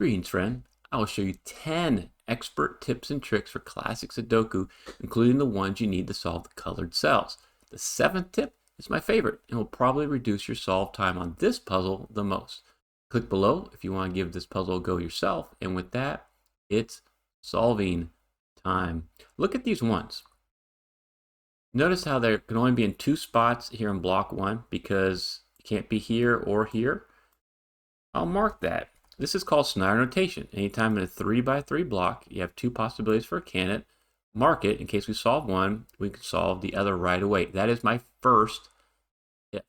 Greetings, friend. I will show you 10 expert tips and tricks for classic Sudoku, including the ones you need to solve the colored cells. The 7th tip is my favorite and will probably reduce your solve time on this puzzle the most. Click below if you want to give this puzzle a go yourself, and with that, it's solving time. Look at these ones. Notice how they can only be in 2 spots here in block 1 because it can't be here or here. I'll mark that. This is called Snyder notation. Anytime in a 3x3 block, you have 2 possibilities for a candidate. Mark it in case we solve one, we can solve the other right away. That is my first tip.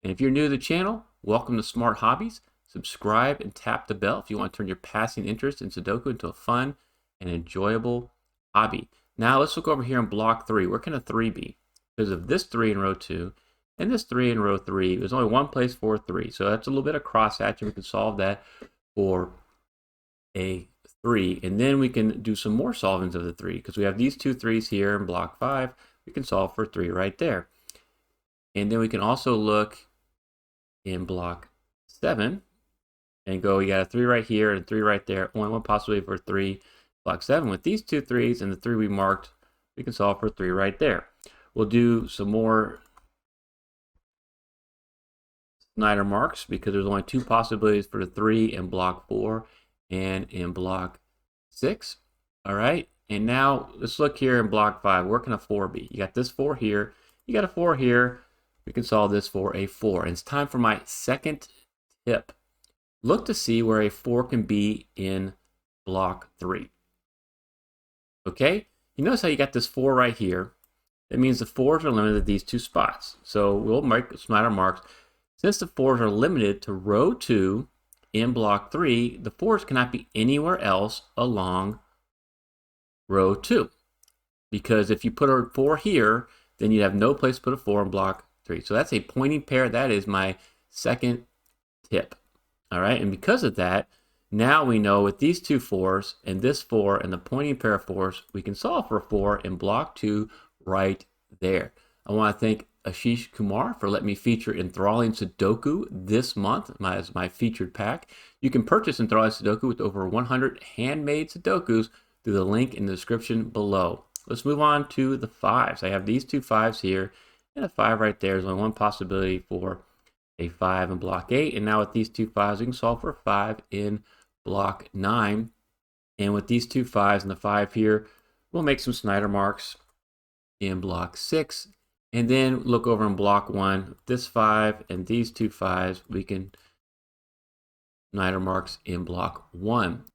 And if you're new to the channel, welcome to Smart Hobbies. Subscribe and tap the bell if you want to turn your passing interest in Sudoku into a fun and enjoyable hobby. Now let's look over here in block 3. Where can a 3 be? Because of this 3 in row 2 and this 3 in row 3, there's only one place for 3. So that's a little bit of cross-hatching. We can solve that for a 3, and then we can do some more solvings of the 3 because we have these 2 3s here in block 5. We can solve for 3 right there, and then we can also look in block 7 and go, we got a 3 right here and 3 right there. Only one possibility for 3. Block 7 with these 2 3s and the 3 we marked, we can solve for 3 right there. We'll do some more Snyder marks because there's only 2 possibilities for the 3 in block 4 and in block 6. All right, and now let's look here in block 5. Where can a 4 be? You got this 4 here, you got a 4 here. We can solve this for a 4. And it's time for my second tip. Look to see where a 4 can be in block 3. Okay, you notice how you got this 4 right here. That means the 4s are limited to these 2 spots. So we'll make Snyder marks. Since the 4s are limited to row 2 in block 3, the 4s cannot be anywhere else along row 2. Because if you put a 4 here, then you'd have no place to put a 4 in block 3. So that's a pointing pair. That is my second tip. All right, and because of that, now we know with these 2 4s and this 4 and the pointing pair of 4s, we can solve for a 4 in block 2 right there. I want to thank Ashish Kumar for letting me feature Enthralling Sudoku this month as my featured pack. You can purchase Enthralling Sudoku with over 100 handmade Sudokus through the link in the description below. Let's move on to the 5s. I have these 2 5s here and a 5 right there. There's only one possibility for a 5 in block 8. And now with these 2 5s, we can solve for a 5 in block 9. And with these 2 5s and the 5 here, we'll make some Snyder marks in block 6. And then look over in block 1, this 5 and these 2 5s, we can Snyder marks in block 1.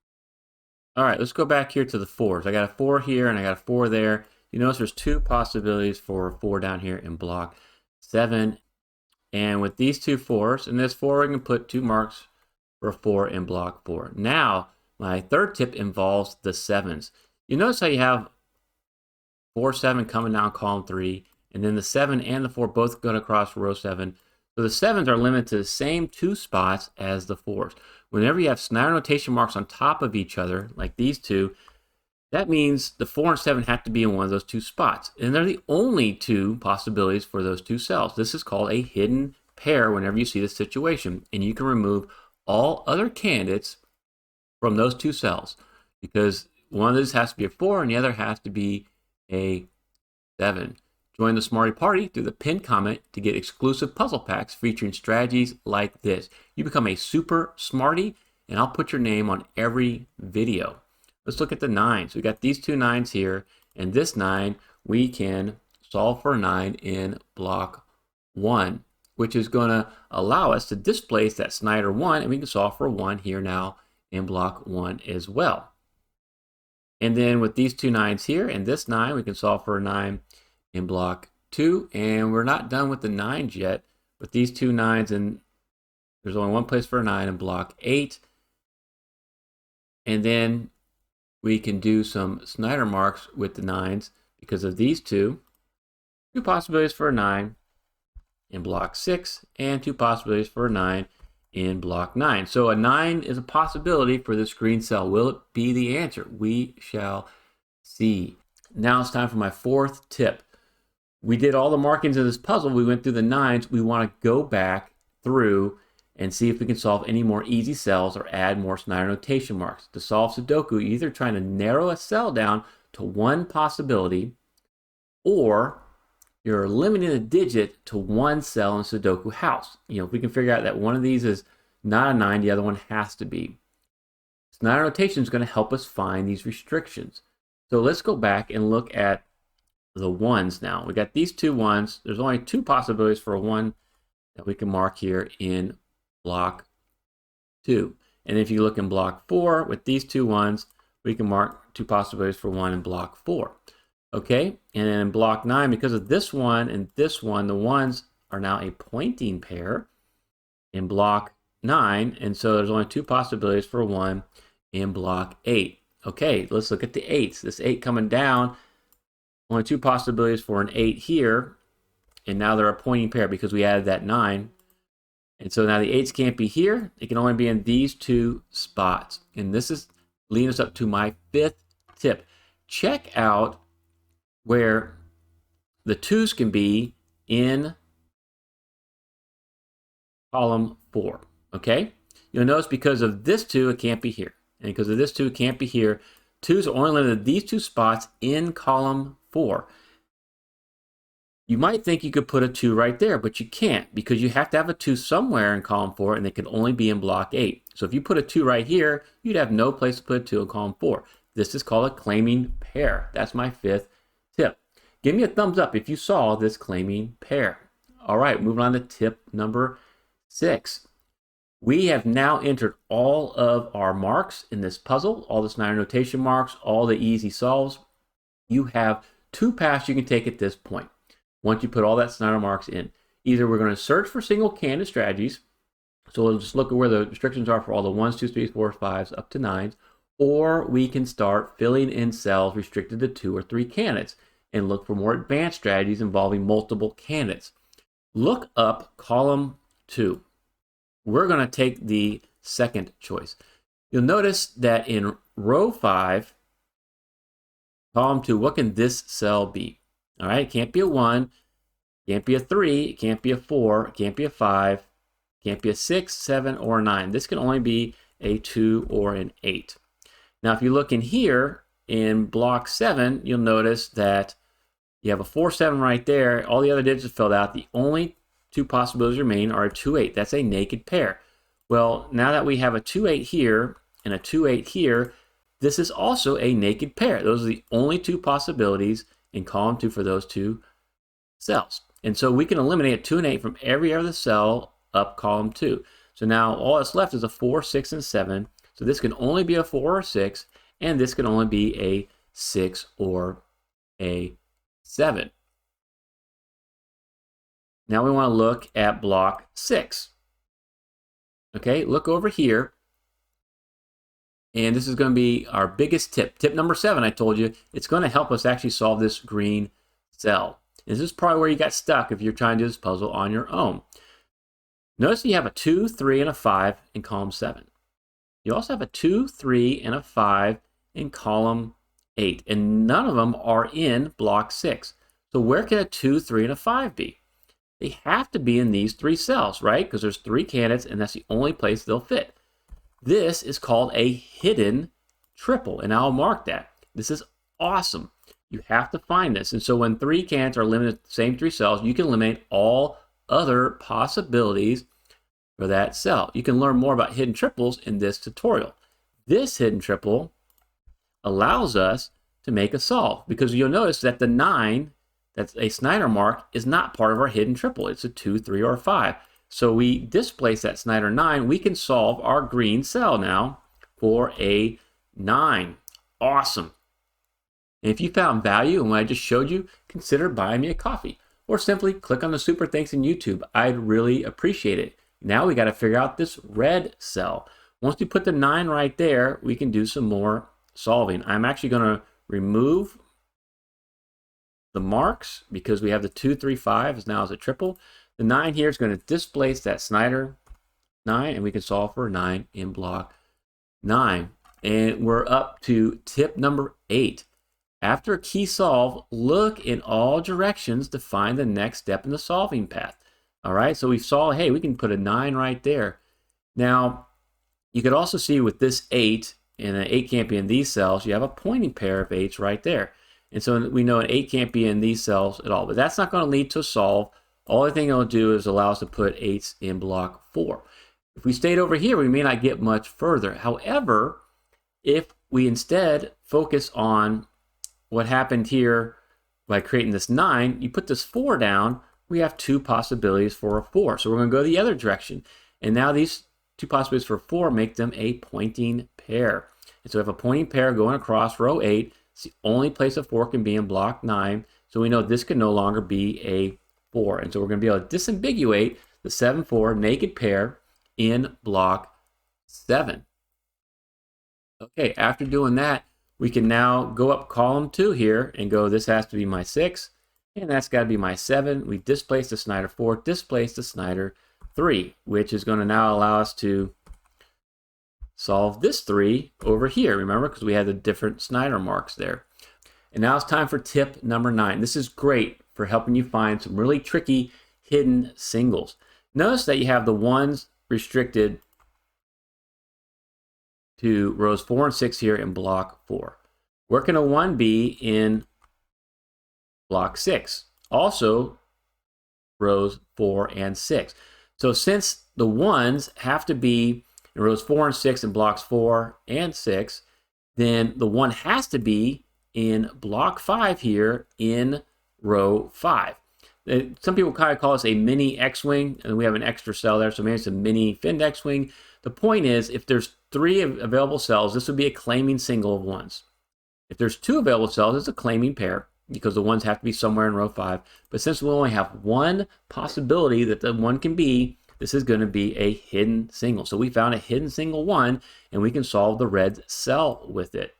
All right, let's go back here to the 4s. I got a 4 here and I got a 4 there. You notice there's 2 possibilities for a 4 down here in block 7. And with these 2 4s and this 4, we can put 2 marks for a 4 in block 4. Now, my third tip involves the 7s. You notice how you have 4 7 coming down column 3. And then the 7 and the 4 both going across row 7. So the 7s are limited to the same 2 spots as the 4s. Whenever you have Snyder notation marks on top of each other, like these 2, that means the 4 and 7 have to be in one of those 2 spots. And they're the only 2 possibilities for those 2 cells. This is called a hidden pair whenever you see this situation. And you can remove all other candidates from those 2 cells because one of those has to be a 4 and the other has to be a 7. Join the Smarty Party through the pinned comment to get exclusive puzzle packs featuring strategies like this. You become a super smarty, and I'll put your name on every video. Let's look at the 9s. We got these 2 9s here, and this 9, we can solve for a 9 in block 1, which is going to allow us to displace that Snyder 1, and we can solve for a 1 here now in block 1 as well. And then with these 2 9s here and this 9, we can solve for a 9 in block 2, and we're not done with the 9s yet. With these 2 9s, and there's only one place for a 9 in block 8. And then we can do some Snyder marks with the 9s because of these 2 possibilities for a 9 in block 6 and 2 possibilities for a 9 in block 9. So a 9 is a possibility for this green cell. Will it be the answer? We shall see. Now it's time for my 4th tip. We did all the markings of this puzzle. We went through the 9s. We want to go back through and see if we can solve any more easy cells or add more Snyder notation marks. To solve Sudoku, you're either trying to narrow a cell down to one possibility, or you're limiting a digit to one cell in Sudoku house. If we can figure out that one of these is not a 9, the other one has to be. Snyder notation is going to help us find these restrictions. So let's go back and look at the ones now. We got these two ones. There's only two possibilities for a one that we can mark here in block 2. And if you look in block 4 with these two ones, we can mark two possibilities for one in block 4. Okay, and then in block 9, because of this one and this one, the ones are now a pointing pair in block 9, and so there's only two possibilities for one in block 8. Okay, let's look at the 8s. This 8 coming down, only two possibilities for an 8 here, and now they're a pointing pair because we added that 9. And so now the 8s can't be here. It can only be in these two spots. And this is leading us up to my 5th tip. Check out where the 2s can be in column 4. Okay? You'll notice because of this 2, it can't be here. And because of this 2, it can't be here. 2s are only limited to these two spots in column 4. You might think you could put a 2 right there, but you can't because you have to have a 2 somewhere in column 4, and it can only be in block 8. So if you put a 2 right here, you'd have no place to put a 2 in column 4. This is called a claiming pair. That's my 5th tip. Give me a thumbs up if you saw this claiming pair. All right, moving on to tip number 6. We have now entered all of our marks in this puzzle, all the Snyder notation marks, all the easy solves. You have two paths you can take at this point. Once you put all that Snyder marks in, either we're going to search for single candidate strategies, so we'll just look at where the restrictions are for all the 1s, 2s, 3s, 4s, 5s, up to 9s, or we can start filling in cells restricted to 2 or 3 candidates and look for more advanced strategies involving multiple candidates. Look up column 2. We're going to take the second choice. You'll notice that in row 5, column 2, what can this cell be? All right, it can't be a 1, can't be a 3, it can't be a 4, it can't be a 5, can't be a 6, 7, or 9. This can only be a 2 or an 8. Now, if you look in here in block 7, you'll notice that you have a 4, 7 right there. All the other digits are filled out. The only two possibilities remain are a 2, 8. That's a naked pair. Well, now that we have a 2, 8 here and a 2, 8 here, this is also a naked pair. Those are the only two possibilities in column 2 for those two cells. And so we can eliminate a 2 and 8 from every other cell up column 2. So now all that's left is a 4, 6, and 7. So this can only be a 4 or 6, and this can only be a 6 or a 7. Now we want to look at block 6. Okay, look over here. And this is going to be our biggest tip. Tip number 7, I told you, it's going to help us actually solve this green cell. This is probably where you got stuck if you're trying to do this puzzle on your own. Notice you have a 2, 3, and a 5 in column 7. You also have a 2, 3, and a 5 in column 8. And none of them are in block 6. So where can a 2, 3, and a 5 be? They have to be in these 3 cells, right? Because there's 3 candidates, and that's the only place they'll fit. This is called a hidden triple, and I'll mark that. This is awesome. You have to find this. And so when 3 candidates are limited to the same 3 cells, you can eliminate all other possibilities for that cell. You can learn more about hidden triples in this tutorial. This hidden triple allows us to make a solve, because you'll notice that the 9, that's a Snyder mark, is not part of our hidden triple. It's a 2, 3, or 5. So we displace that Snyder 9. We can solve our green cell now for a 9. Awesome. And if you found value in what I just showed you, consider buying me a coffee, or simply click on the super thanks in YouTube. I'd really appreciate it. Now we got to figure out this red cell. Once we put the 9 right there, we can do some more solving. I'm actually going to remove the marks because we have the 2, 3, 5 is now as a triple. The 9 here is going to displace that Snyder 9, and we can solve for 9 in block 9. And we're up to tip number 8. After a key solve, look in all directions to find the next step in the solving path. All right, so we saw, hey, we can put a 9 right there. Now, you could also see with this 8, and an 8 can't be in these cells, you have a pointing pair of 8s right there. And so we know an 8 can't be in these cells at all, but that's not going to lead to a solve. All the thing it'll do is allow us to put 8s in block 4. If we stayed over here, we may not get much further. However, if we instead focus on what happened here by creating this 9, you put this 4 down, we have 2 possibilities for a 4. So we're going to go the other direction. And now these 2 possibilities for 4 make them a pointing pair. And so we have a pointing pair going across row 8. It's the only place a 4 can be in block 9. So we know this can no longer be a 4. And so we're going to be able to disambiguate the 7-4 naked pair in block 7. Okay, after doing that, we can now go up column 2 here and go, this has to be my 6, and that's got to be my 7. We displace the Snyder 4, displace the Snyder 3, which is going to now allow us to solve this 3 over here, remember, because we had the different Snyder marks there. And now it's time for tip number 9. This is great for helping you find some really tricky hidden singles. Notice that you have the ones restricted to rows 4 and 6 here in block 4. Where can a 1 be in block 6? Also rows 4 and 6. So since the 1s have to be in rows 4 and 6 in blocks 4 and 6, then the 1 has to be in block 5 here in row 5. Some people kind of call this a mini X-wing, and we have an extra cell there, so maybe it's a mini finned X-wing. The point is, if there's 3 available cells, this would be a claiming single of 1s. If there's 2 available cells, it's a claiming pair, because the 1s have to be somewhere in row 5. But since we only have 1 possibility that the 1 can be, this is going to be a hidden single. So we found a hidden single 1, and we can solve the red cell with it.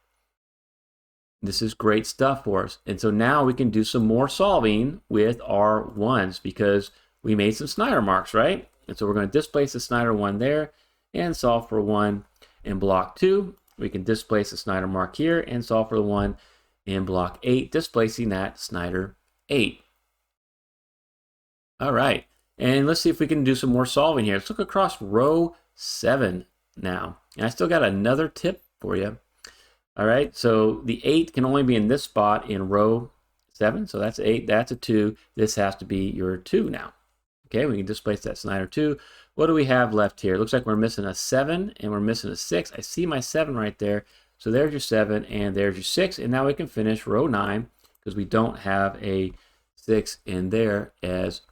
This is great stuff for us. And so now we can do some more solving with our 1s because we made some Snyder marks, right? And so we're going to displace the Snyder 1 there and solve for 1 in block 2. We can displace the Snyder mark here and solve for the 1 in block 8, displacing that Snyder 8. All right. And let's see if we can do some more solving here. Let's look across row 7 now. And I still got another tip for you. All right, so the 8 can only be in this spot in row 7. So that's 8, that's a 2. This has to be your 2 now. Okay, we can displace that Snyder 2. What do we have left here? It looks like we're missing a 7 and we're missing a 6. I see my 7 right there. So there's your 7 and there's your 6. And now we can finish row 9 because we don't have a 6 in there as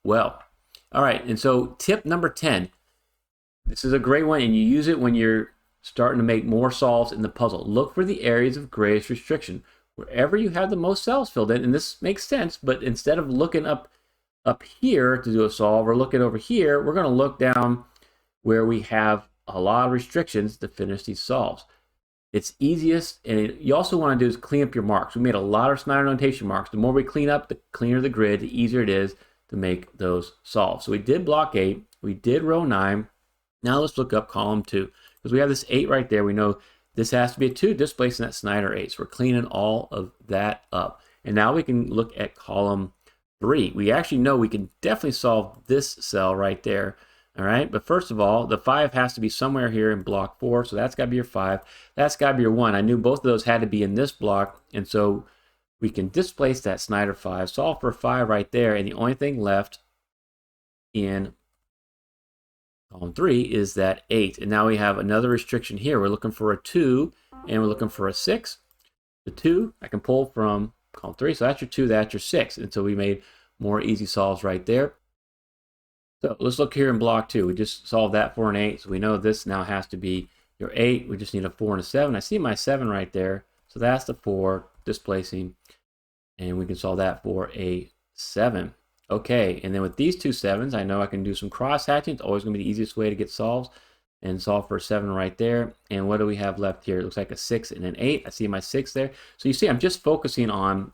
well. All right, and so tip number 10. This is a great one, and you use it when you're starting to make more solves in the puzzle. Look for the areas of greatest restriction. Wherever you have the most cells filled in, and this makes sense, but instead of looking up here to do a solve or looking over here, we're going to look down where we have a lot of restrictions to finish these solves. It's easiest, and you also want to do is clean up your marks. We made a lot of Snyder notation marks. The more we clean up, the cleaner the grid, the easier it is to make those solves. So we did block 8, we did row 9. Now let's look up column 2. Because we have this 8 right there, we know this has to be a 2, displacing that Snyder 8. So we're cleaning all of that up. And now we can look at column 3. We actually know we can definitely solve this cell right there. All right, but first of all, the 5 has to be somewhere here in block 4. So that's got to be your 5. That's got to be your 1. I knew both of those had to be in this block. And so we can displace that Snyder 5, solve for 5 right there. And the only thing left in column 3 is that 8. And now we have another restriction here. We're looking for a 2 and we're looking for a 6. The 2 I can pull from column 3. So that's your 2, that's your 6. And so we made more easy solves right there. So let's look here in block 2. We just solved that for an 8. So we know this now has to be your 8. We just need a 4 and a 7. I see my 7 right there. So that's the 4 displacing. And we can solve that for a 7. Okay, and then with these 2 7s, I know I can do some cross-hatching. It's always going to be the easiest way to get solves. And solve for a 7 right there. And what do we have left here? It looks like a 6 and an 8. I see my 6 there. So you see, I'm just focusing on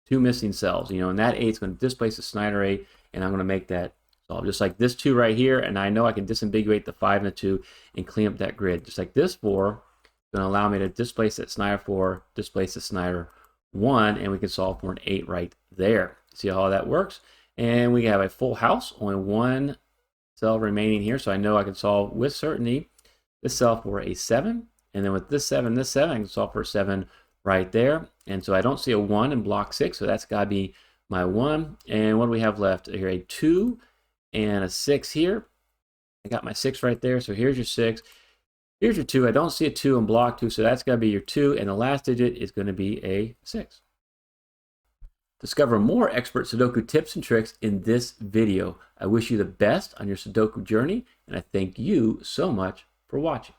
2 missing cells. And that 8 is going to displace the Snyder 8, and I'm going to make that solve. Just like this 2 right here, and I know I can disambiguate the 5 and the 2 and clean up that grid. Just like this 4 is going to allow me to displace that Snyder 4, displace the Snyder 1, and we can solve for an 8 right there. See how that works? And we have a full house, only 1 cell remaining here, so I know I can solve with certainty this cell for a 7. And then with this 7, I can solve for a 7 right there. And so I don't see a 1 in block 6, so that's got to be my 1. And what do we have left here? A 2 and a 6 here. I got my 6 right there, so here's your 6. Here's your 2. I don't see a 2 in block 2, so that's got to be your 2. And the last digit is going to be a 6. Discover more expert Sudoku tips and tricks in this video. I wish you the best on your Sudoku journey, and I thank you so much for watching.